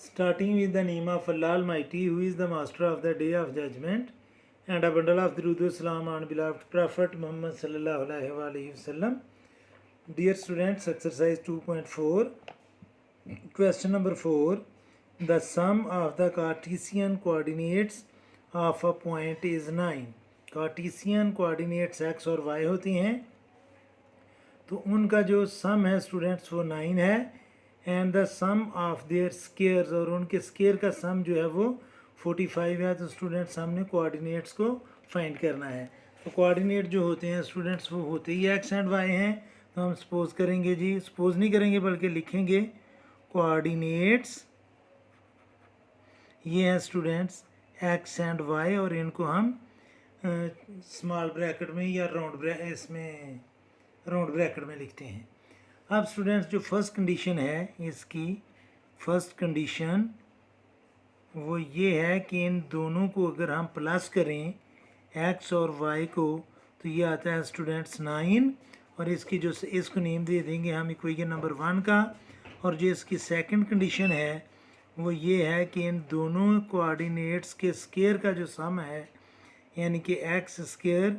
starting with the name of Allah Almighty, who is the master of the day of judgment, and a bundle of Durood Salam on beloved Prophet Muhammad sallallahu alaihi wasallam. Dear students, exercise 2.4, question number 4. The sum of the Cartesian coordinates of a point is 9. Cartesian coordinates x और y होती हैं, तो उनका जो सम है students वो 9 है. And the sum of their squares, और उनके स्केयर का सम जो है वो 45 है. तो स्टूडेंट्स हमने कोऑर्डिनेट्स को फाइंड करना है. तो कोऑर्डिनेट जो होते हैं स्टूडेंट्स वो होते ही एक्स एंड वाई हैं. तो हम सपोज करेंगे जी, सपोज नहीं करेंगे बल्कि लिखेंगे कोऑर्डिनेट्स ये हैं स्टूडेंट्स एक्स एंड वाई, और इनको हम स्मॉल ब्रैकेट में या राउंड ब्रैकेट में लिखते हैं. अब स्टूडेंट्स जो फर्स्ट कंडीशन है इसकी, फर्स्ट कंडीशन वो ये है कि इन दोनों को अगर हम प्लस करें एक्स और वाई को, तो ये आता है स्टूडेंट्स 9. और इसकी जो इसको नेम दे देंगे हम इक्वेशन नंबर 1 का. और जो इसकी सेकंड कंडीशन है वो ये है कि इन दोनों कोऑर्डिनेट्स के स्केयर का जो सम है, यानी कि x square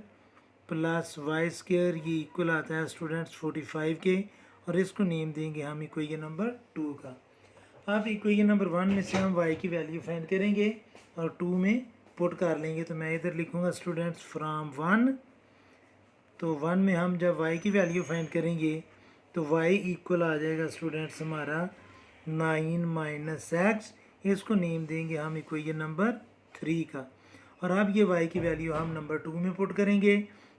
plus y square, ये इक्वल आता है स्टूडेंट्स 45 के. और इसको नेम देंगे हम इक्वेशन नंबर 2 का. अब इक्वेशन नंबर 1 में से हम y की वैल्यू फाइंड करेंगे और 2 में पुट कर लेंगे. तो मैं इधर लिखूँगा स्टूडेंट्स फ्रॉम 1. तो 1 में हम जब y की वैल्यू फाइंड करेंगे तो y इक्वल आ जाएगा स्टूडेंट्स हमारा 9 माइनस एक्स. इसको नेम देंगे हम इक्वेशन नंबर 3 का. और अब ये y की वैल्यू हम नंबर 2 में पुट करेंगे.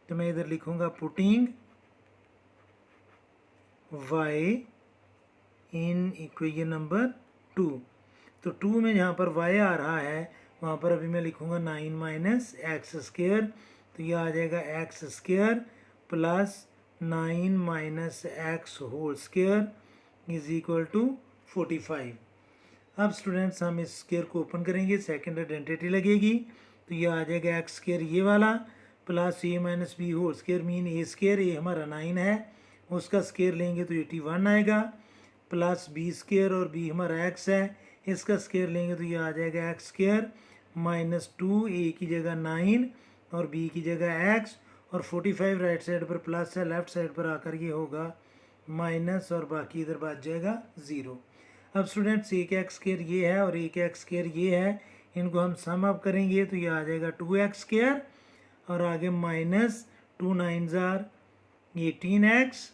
तो मैं इधर लिखूँगा putting y in equation number 2. तो 2 में जहाँ पर y आ रहा है वहाँ पर अभी मैं लिखूँगा 9 माइनस एक्स स्केयर. तो ये आ जाएगा x square plus 9 minus x whole square is equal to 45. अब स्टूडेंट्स हम इस स्केयर को ओपन करेंगे, सेकेंड आइडेंटिटी लगेगी. तो ये आ जाएगा एक्स स्केयर ये वाला plus A minus B whole square mean A square. ये हमारा 9 है, उसका स्केयर लेंगे तो 81 आएगा, प्लस बी स्केयर और बी हमारा एक्स है, इसका स्केयर लेंगे तो ये आ जाएगा एक्स स्केयर माइनस 2, ए की जगह 9 और बी की जगह एक्स. और 45 राइट साइड पर प्लस है, लेफ्ट साइड पर आकर ये होगा माइनस, और बाकी इधर बच जाएगा 0. अब स्टूडेंट्स एक एक्स स्केयर ये है और एक एक्स स्केयर ये है, इनको हम सम अप करेंगे तो ये आ जाएगा 2x स्केयर और आगे माइनस 2 9 जार 18x.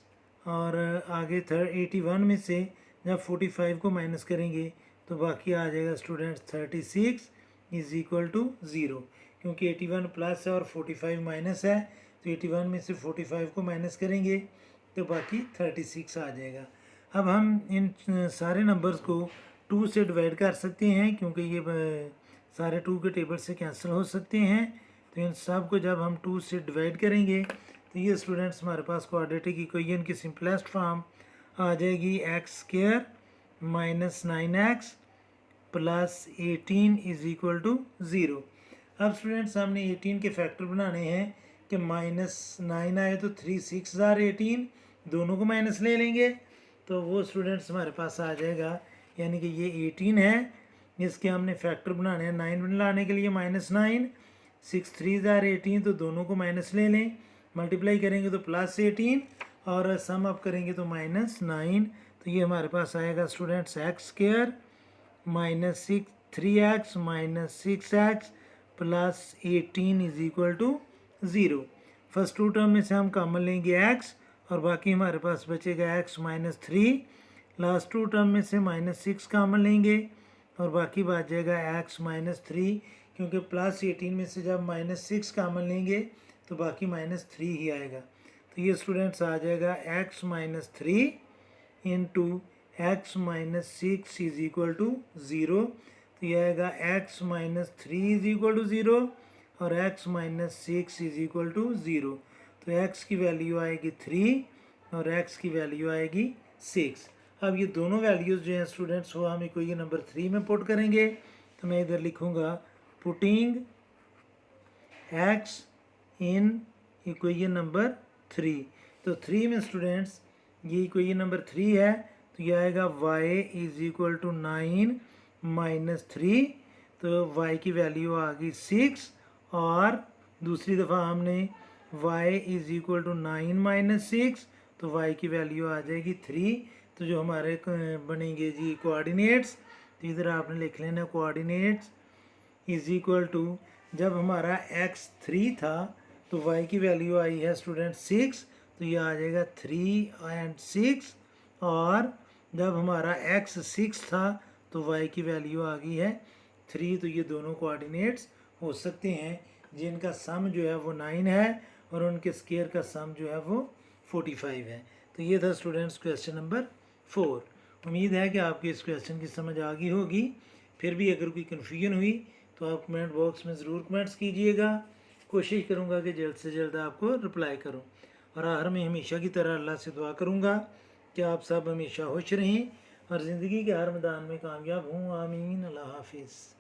और आगे 81 में से जब 45 को माइनस करेंगे तो बाकी आ जाएगा स्टूडेंट्स 36 इज इक्वल टू 0. क्योंकि 81 प्लस है और 45 माइनस है, तो 81 में से 45 को माइनस करेंगे तो बाकी 36 आ जाएगा. अब हम इन सारे नंबर्स को 2 से डिवाइड कर सकते हैं, क्योंकि ये सारे 2 के टेबल से कैंसिल हो सकते हैं. तो इन सब को जब हम 2 से डिवाइड करेंगे तो ये स्टूडेंट्स हमारे पास क्वाड्रेटिक इक्वेशन की सिंपलेस्ट फॉर्म आ जाएगी x square minus 9x plus 18 is equal to 0. अब स्टूडेंट्स हमने 18 के फैक्टर बनाने हैं कि माइनस 9 आए तो 3 6 जार 18, दोनों को माइनस ले लेंगे तो वो स्टूडेंट्स हमारे पास आ जाएगा. यानी कि ये 18 है, इसके हमने फैक्टर बनाने हैं 9 बनाने के लिए माइनस 9, 6 3 जार 18, तो दोनों को माइनस ले लें, मल्टीप्लाई करेंगे तो प्लस 18 और सम अप करेंगे तो माइनस 9. तो ये हमारे पास आएगा students x square minus 3x minus 6x plus 18 is equal to 0. First 2 term में से हम कॉमन लेंगे x और बाकी हमारे पास बचेगा x माइनस 3. लास्ट 2 टर्म में से माइनस 6 कॉमन लेंगे और बाकी बच जाएगा x माइनस 3, क्योंकि प्लस 18 में से जब माइनस 6 कॉमन लेंगे तो बाकी माइनस 3 ही आएगा. तो ये स्टूडेंट्स आ जाएगा x minus 3 into x minus 6 is equal to 0. तो ये आएगा x minus 3 is equal to 0 और x minus 6 is equal to 0. तो x की वैल्यू आएगी 3 और x की वैल्यू आएगी 6. अब ये दोनों वैल्यूज़ जो हैं स्टूडेंट्स वो हम इक्वेशन नंबर 3 में पुट करेंगे. तो मैं इधर लिखूँगा putting x in equation number 3. तो 3 में स्टूडेंट्स ये इक्वेशन नंबर 3 है, तो ये आएगा y इज इक्वल टू 9 -3, तो y की वैल्यू आ गई 6। और दूसरी दफ़ा हमने y इज़ इक्वल टू 9 - 6, तो y की वैल्यू आ जाएगी 3। तो जो हमारे बनेंगे जी कोऑर्डिनेट्स, तो इधर आपने लिख लेना कोऑर्डिनेट्स इज़ इक्वल टू, जब हमारा x 3 था तो y की वैल्यू आई है स्टूडेंट 6, तो ये आ जाएगा 3 और 6। और जब हमारा x 6 था तो y की वैल्यू आ गई है 3। तो ये दोनों कोऑर्डिनेट्स हो सकते हैं जिनका सम जो है वो 9 है और उनके स्केयर का सम जो है वो 45 है। तो ये था स्टूडेंट्स क्वेश्चन नंबर 4। उम्मीद है कि आपकी इस क्वेश्चन की समझ आ गई होगी। फिर भी अगर कोई कन्फ्यूजन हुई तो आप कमेंट बॉक्स में ज़रूर कमेंट्स कीजिएगा। कोशिश करूँगा कि जल्द से जल्द आपको रिप्लाई करूँ। और आखिर में हमेशा की तरह अल्लाह से दुआ करूँगा कि आप सब हमेशा खुश रहें और ज़िंदगी के हर मैदान में कामयाब हों। आमीन। अल्लाह हाफिज़।